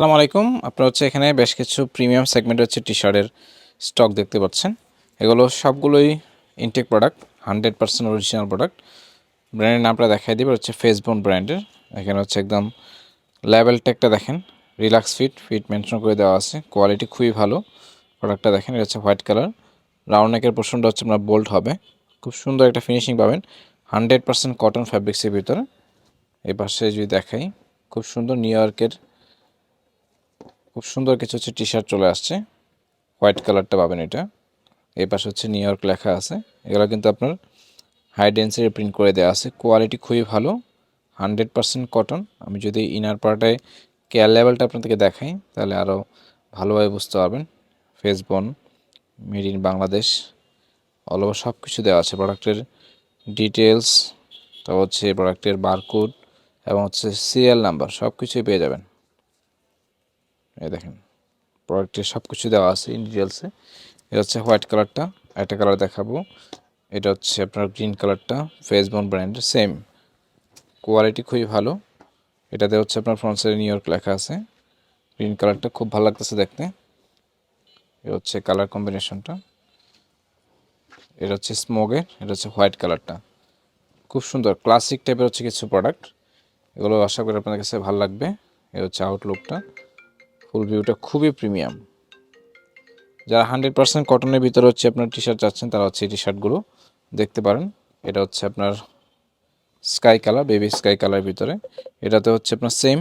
আসসালামু আলাইকুম। আপনারা এখানে বেশ কিছু প্রিমিয়াম সেগমেন্টের টি-শার্টের স্টক দেখতে পাচ্ছেন। এগুলো সবগুলোই ইনটেক প্রোডাক্ট, 100% অরিজিনাল প্রোডাক্ট। ব্র্যান্ডের নামটা দেখাই দিবে, ফেসবোন ব্র্যান্ডের। এখানে একদম লেভেল ট্যাগটা দেখেন, রিল্যাক্স ফিট মেনশন করে দেওয়া আছে। কোয়ালিটি খুবই ভালো। প্রোডাক্টটা দেখেন, এটা হোয়াইট কালার। রাউন্ড নেকের পোর্শনটা আপনার বোল্ট হবে, খুব সুন্দর একটা ফিনিশিং পাবেন। 100% কটন ফ্যাব্রিক্সের ভিতরে। এই পাশে যদি দেখাই, খুব সুন্দর নিউ ইয়র্কের খুব সুন্দর কিছু টি-শার্ট চলে আসছে। হোয়াইট কালারটা পাবেন এটা। এই পাশে নিউ ইয়র্ক লেখা আছে। এগুলো কিন্তু আপনার হাই ডেন্সিটি প্রিন্ট করে দেওয়া আছে। কোয়ালিটি খুবই ভালো, 100% কটন। আমি যদি ইনার পার্টে কেয়ার লেভেলটা আপনাদেরকে দেখাই, তাহলে আরও ভালোভাবে বুঝতে পারবেন। ফেসবোন, made in Bangladesh, all over সব কিছু দেওয়া আছে। প্রোডাক্টের ডিটেলস, তারপর প্রোডাক্টের বারকোড এবং সিরিয়াল নাম্বার সব কিছুই পেয়ে যাবেন। এই দেখেন, প্রোডাক্টের সব কিছু দেওয়া আছে ইন ডিটেলসে। এটা হোয়াইট কালারটা, একটা কালার দেখাবো। এটা আপনার গ্রিন কালারটা, ফেসবোন ব্র্যান্ডের, সেম কোয়ালিটি খুবই ভালো। এটাতে আপনার ফ্রন্ট সাইডে নিউ ইয়র্ক লেখা আছে। গ্রিন কালারটা খুব ভালো লাগতেছে দেখতে। এটা কালার কম্বিনেশনটা। এটা স্মোকের, এটা হোয়াইট কালারটা। খুব সুন্দর ক্লাসিক টাইপের কিছু প্রোডাক্ট। এগুলো আশা করি আপনাদের কাছে ভালো লাগবে। এটা আউটলুকটা, ফুল ভিউটা খুবই প্রিমিয়াম। যারা 100% কটনের ভিতরে আপনার টি-শার্ট চাচ্ছেন, তারা এই টি-শার্টগুলো দেখতে পারেন। এটা আপনার sky colour, baby sky colour ভিতরে। এটাতে আপনার সেম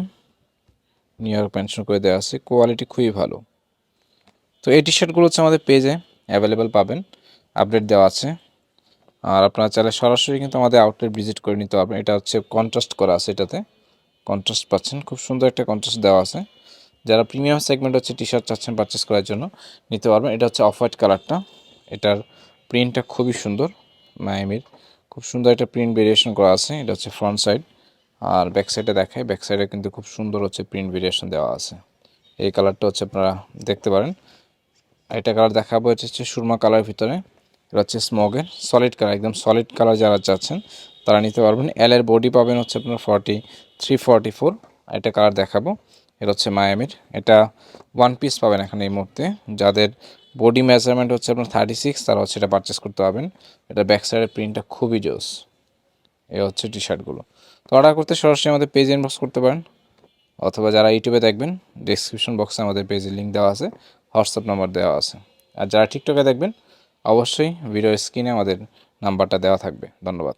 নিউ ইয়র্ক মেনশন করে দেওয়া আছে। কোয়ালিটি খুবই ভালো। তো এই টি-শার্টগুলো আমাদের পেজে অ্যাভেলেবেল পাবেন, আপডেট দেওয়া আছে। আর আপনারা চাইলে সরাসরি কিন্তু আমাদের আউটলেট ভিজিট করে নিতে পারবেন। এটা কন্ট্রাস্ট করা আছে, এটাতে কন্ট্রাস্ট পাচ্ছেন, খুব সুন্দর একটা কন্ট্রাস্ট দেওয়া আছে। যারা প্রিমিয়াম সেগমেন্ট টি-শার্ট চাচ্ছেন পারচেস করার জন্য, নিতে পারবেন। এটা অফ হোয়াইট কালারটা। এটার প্রিন্টটা খুবই সুন্দর, মায়ামির খুব সুন্দর একটা প্রিন্ট ভেরিয়েশন করা আছে। এটা ফ্রন্ট সাইড। আর ব্যাক সাইডে দেখায়, ব্যাক সাইডে কিন্তু খুব সুন্দর প্রিন্ট ভেরিয়েশন দেওয়া আছে। এই কালারটা আপনারা দেখতে পারেন। এটা কালার দেখাবো, এটা সুরমা কালার ভিতরে। এটা স্মোকের সলিড কালার, একদম সলিড কালার যারা চাচ্ছেন তারা নিতে পারবেন। এল এর বডি পাবেন আপনার 43-44। এটা কালার দেখাবো, এটা মায়ামির। এটা ওয়ান পিস পাবেন এখানে এই মুহূর্তে। যাদের বডি মেজারমেন্ট আপনার 36, তারা এটা পারচেস করতে পারবেন। এটা ব্যাক সাইডের প্রিন্টটা খুবই জোস। এ টি-শার্টগুলো। তো অর্ডার করতে সরাসরি আমাদের পেজে ইনবক্স করতে পারেন, অথবা যারা ইউটিউবে দেখবেন, ডেসক্রিপশন বক্সে আমাদের পেজের লিঙ্ক দেওয়া আছে, হোয়াটসঅ্যাপ নাম্বার দেওয়া আছে। আর যারা টিকটকে দেখবেন, অবশ্যই ভিডিও স্ক্রিনে আমাদের নাম্বারটা দেওয়া থাকবে। ধন্যবাদ।